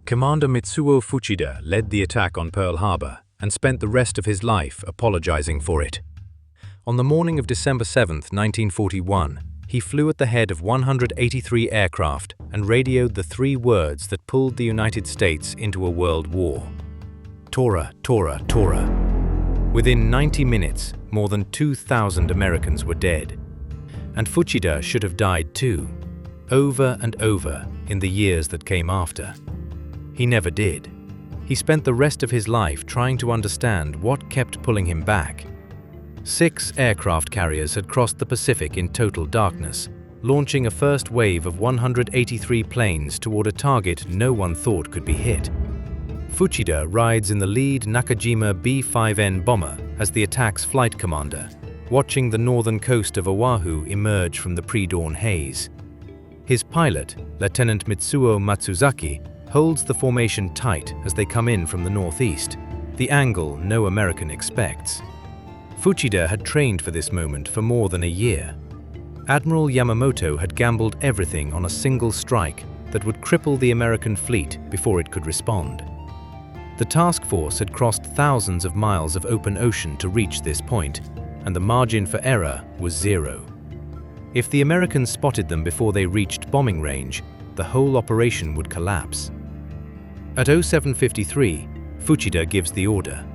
Commander Mitsuo Fuchida led the attack on Pearl Harbor and spent the rest of his life apologizing for it. On the morning of December 7, 1941, he flew at the head of 183 aircraft and radioed the three words that pulled the United States into a world war. Tora, Tora, Tora. Within 90 minutes, more than 2,000 Americans were dead. And Fuchida should have died too, over and over in the years that came after. He never did. He spent the rest of his life trying to understand what kept pulling him back. 6 aircraft carriers had crossed the Pacific in total darkness, launching a first wave of 183 planes toward a target no one thought could be hit. Fuchida rides in the lead Nakajima B-5N bomber as the attack's flight commander, watching the northern coast of Oahu emerge from the pre-dawn haze. His pilot, Lieutenant Mitsuo Matsuzaki, holds the formation tight as they come in from the northeast, the angle no American expects. Fuchida had trained for this moment for more than a year. Admiral Yamamoto had gambled everything on a single strike that would cripple the American fleet before it could respond. The task force had crossed thousands of miles of open ocean to reach this point, and the margin for error was 0. If the Americans spotted them before they reached bombing range, the whole operation would collapse. At 07:53, Fuchida gives the order.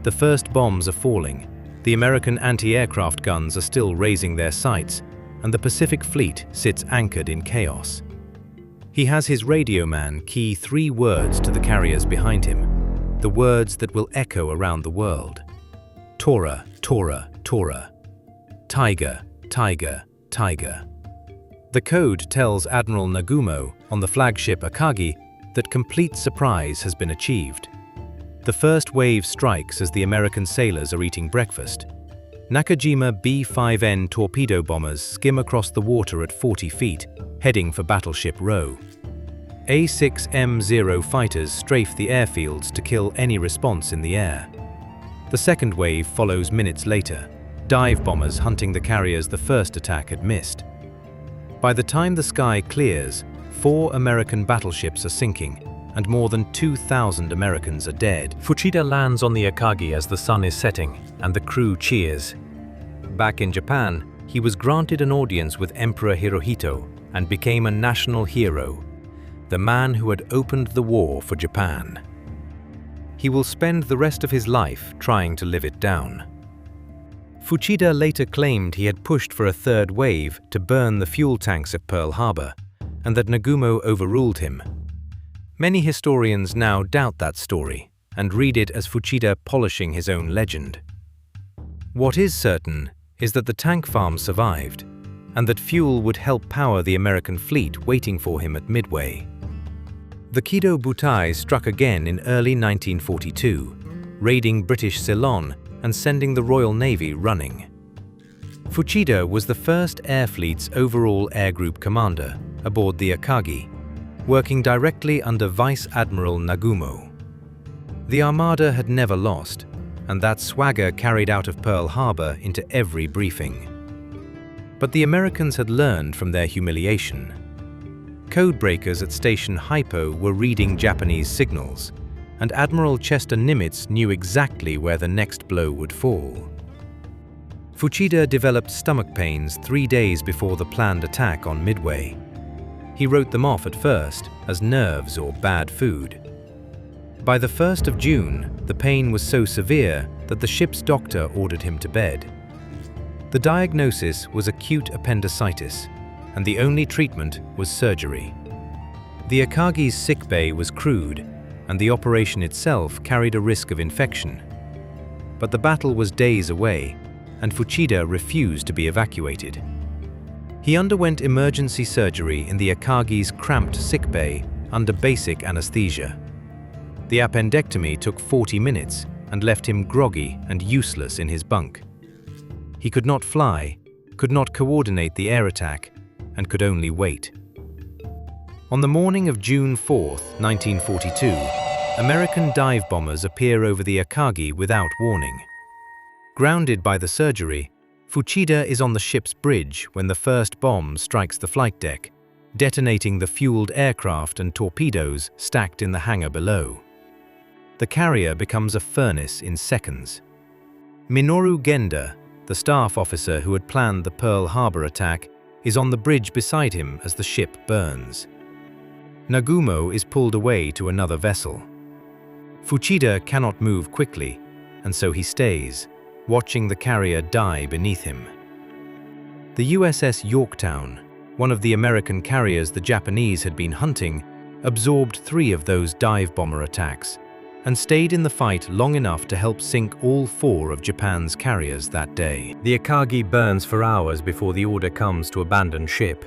The first bombs are falling, the American anti-aircraft guns are still raising their sights, and the Pacific Fleet sits anchored in chaos. He has his radio man key 3 words to the carriers behind him, the words that will echo around the world. Tora, Tora, Tora. Tiger, tiger, tiger. The code tells Admiral Nagumo on the flagship Akagi that complete surprise has been achieved. The first wave strikes as the American sailors are eating breakfast. Nakajima B-5N torpedo bombers skim across the water at 40 feet, heading for Battleship Row. A-6M0 fighters strafe the airfields to kill any response in the air. The second wave follows minutes later, dive bombers hunting the carriers the first attack had missed. By the time the sky clears, 4 American battleships are sinking, and more than 2,000 Americans are dead. Fuchida lands on the Akagi as the sun is setting, and the crew cheers. Back in Japan, he was granted an audience with Emperor Hirohito and became a national hero, the man who had opened the war for Japan. He will spend the rest of his life trying to live it down. Fuchida later claimed he had pushed for a third wave to burn the fuel tanks at Pearl Harbor, and that Nagumo overruled him. Many historians now doubt that story and read it as Fuchida polishing his own legend. What is certain is that the tank farm survived, and that fuel would help power the American fleet waiting for him at Midway. The Kido Butai struck again in early 1942, raiding British Ceylon and sending the Royal Navy running. Fuchida was the first Air Fleet's overall air group commander aboard the Akagi, working directly under Vice Admiral Nagumo. The Armada had never lost, and that swagger carried out of Pearl Harbor into every briefing. But the Americans had learned from their humiliation. Codebreakers at Station Hypo were reading Japanese signals, and Admiral Chester Nimitz knew exactly where the next blow would fall. Fuchida developed stomach pains 3 days before the planned attack on Midway. He wrote them off at first as nerves or bad food. By the 1st of June, the pain was so severe that the ship's doctor ordered him to bed. The diagnosis was acute appendicitis, and the only treatment was surgery. The Akagi's sickbay was crude, and the operation itself carried a risk of infection. But the battle was days away, and Fuchida refused to be evacuated. He underwent emergency surgery in the Akagi's cramped sickbay under basic anesthesia. The appendectomy took 40 minutes and left him groggy and useless in his bunk. He could not fly, could not coordinate the air attack, and could only wait. On the morning of June 4, 1942, American dive bombers appear over the Akagi without warning. Grounded by the surgery, Fuchida is on the ship's bridge when the first bomb strikes the flight deck, detonating the fueled aircraft and torpedoes stacked in the hangar below. The carrier becomes a furnace in seconds. Minoru Genda, the staff officer who had planned the Pearl Harbor attack, is on the bridge beside him as the ship burns. Nagumo is pulled away to another vessel. Fuchida cannot move quickly, and so he stays, watching the carrier die beneath him. The USS Yorktown, one of the American carriers the Japanese had been hunting, absorbed 3 of those dive bomber attacks and stayed in the fight long enough to help sink all 4 of Japan's carriers that day. The Akagi burns for hours before the order comes to abandon ship.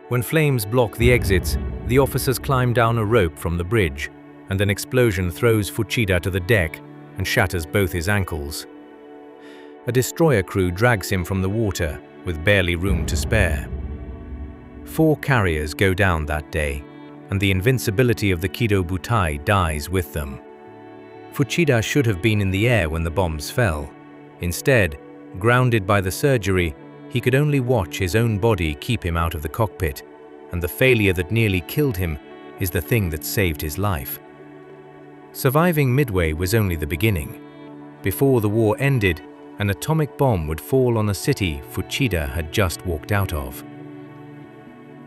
When flames block the exits, the officers climb down a rope from the bridge, and an explosion throws Fuchida to the deck and shatters both his ankles. A destroyer crew drags him from the water, with barely room to spare. 4 carriers go down that day, and the invincibility of the Kido Butai dies with them. Fuchida should have been in the air when the bombs fell. Instead, grounded by the surgery, he could only watch his own body keep him out of the cockpit, and the failure that nearly killed him is the thing that saved his life. Surviving Midway was only the beginning. Before the war ended, an atomic bomb would fall on a city Fuchida had just walked out of.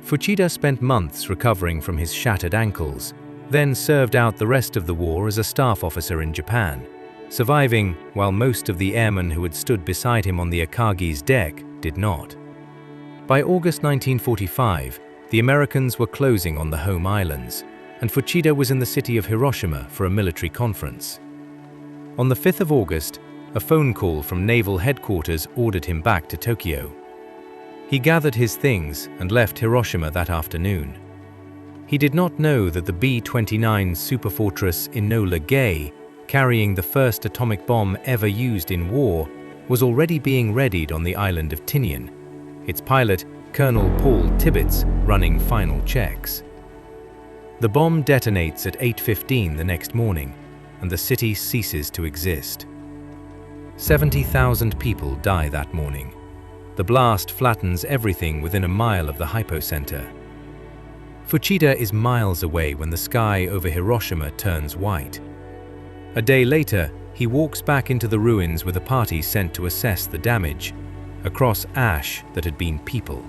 Fuchida spent months recovering from his shattered ankles, then served out the rest of the war as a staff officer in Japan, surviving while most of the airmen who had stood beside him on the Akagi's deck did not. By August 1945, the Americans were closing on the home islands, and Fuchida was in the city of Hiroshima for a military conference. On the 5th of August, a phone call from naval headquarters ordered him back to Tokyo. He gathered his things and left Hiroshima that afternoon. He did not know that the B-29 superfortress Enola Gay, carrying the first atomic bomb ever used in war, was already being readied on the island of Tinian, its pilot, Colonel Paul Tibbets, running final checks. The bomb detonates at 8:15 the next morning, and the city ceases to exist. 70,000 people die that morning. The blast flattens everything within a mile of the hypocenter. Fuchida is miles away when the sky over Hiroshima turns white. A day later, he walks back into the ruins with a party sent to assess the damage, across ash that had been people.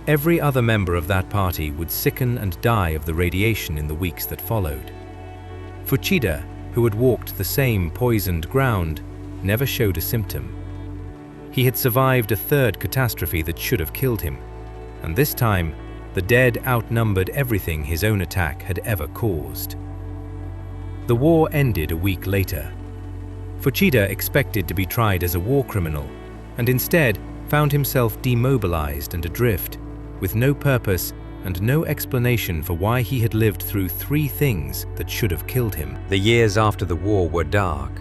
Every other member of that party would sicken and die of the radiation in the weeks that followed. Fuchida, who had walked the same poisoned ground, never showed a symptom. He had survived a 3rd catastrophe that should have killed him, and this time, the dead outnumbered everything his own attack had ever caused. The war ended a week later. Fuchida expected to be tried as a war criminal, and instead found himself demobilized and adrift, with no purpose and no explanation for why he had lived through 3 things that should have killed him. The years after the war were dark.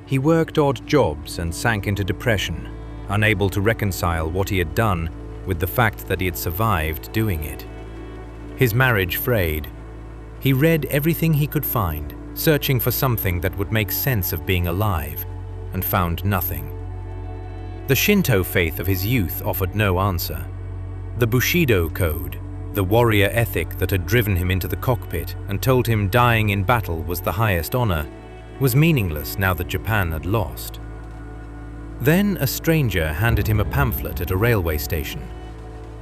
He worked odd jobs and sank into depression, unable to reconcile what he had done with the fact that he had survived doing it. His marriage frayed. He read everything he could find, searching for something that would make sense of being alive, and found nothing. The Shinto faith of his youth offered no answer. The Bushido code, the warrior ethic that had driven him into the cockpit and told him dying in battle was the highest honor, was meaningless now that Japan had lost. Then a stranger handed him a pamphlet at a railway station.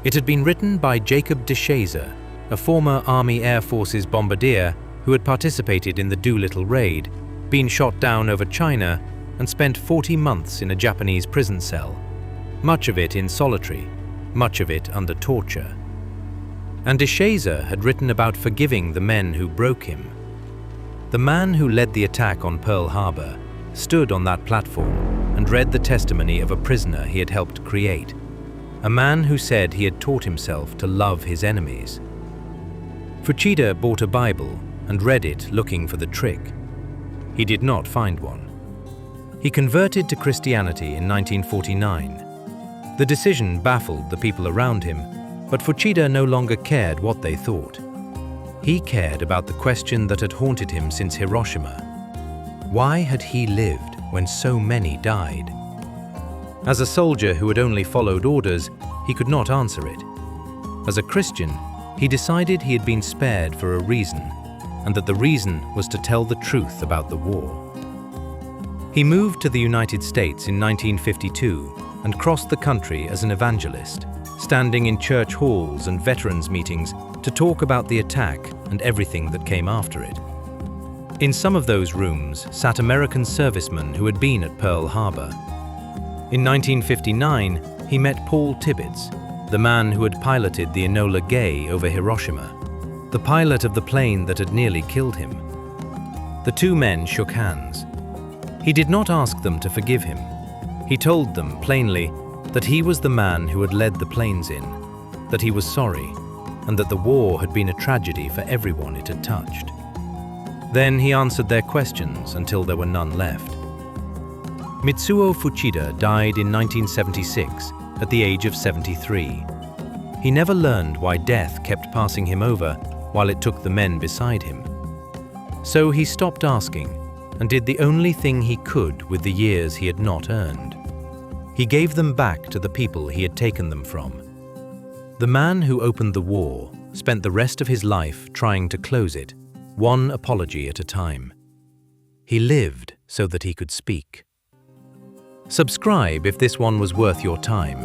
It had been written by Jacob de Shazer, a former Army Air Forces bombardier who had participated in the Doolittle raid, been shot down over China, and spent 40 months in a Japanese prison cell, much of it in solitary, much of it under torture. And de Shazer had written about forgiving the men who broke him. The man who led the attack on Pearl Harbor stood on that platform and read the testimony of a prisoner he had helped create, a man who said he had taught himself to love his enemies. Fuchida bought a Bible and read it looking for the trick. He did not find one. He converted to Christianity in 1949. The decision baffled the people around him, but Fuchida no longer cared what they thought. He cared about the question that had haunted him since Hiroshima. Why had he lived when so many died? As a soldier who had only followed orders, he could not answer it. As a Christian, he decided he had been spared for a reason, and that the reason was to tell the truth about the war. He moved to the United States in 1952 and crossed the country as an evangelist, standing in church halls and veterans meetings to talk about the attack and everything that came after it. In some of those rooms sat American servicemen who had been at Pearl Harbor. In 1959, he met Paul Tibbets, the man who had piloted the Enola Gay over Hiroshima, the pilot of the plane that had nearly killed him. The two men shook hands. He did not ask them to forgive him. He told them plainly that he was the man who had led the planes in, that he was sorry, and that the war had been a tragedy for everyone it had touched. Then he answered their questions until there were none left. Mitsuo Fuchida died in 1976 at the age of 73. He never learned why death kept passing him over while it took the men beside him. So he stopped asking and did the only thing he could with the years he had not earned. He gave them back to the people he had taken them from. The man who opened the war spent the rest of his life trying to close it, one apology at a time. He lived so that he could speak. Subscribe if this one was worth your time.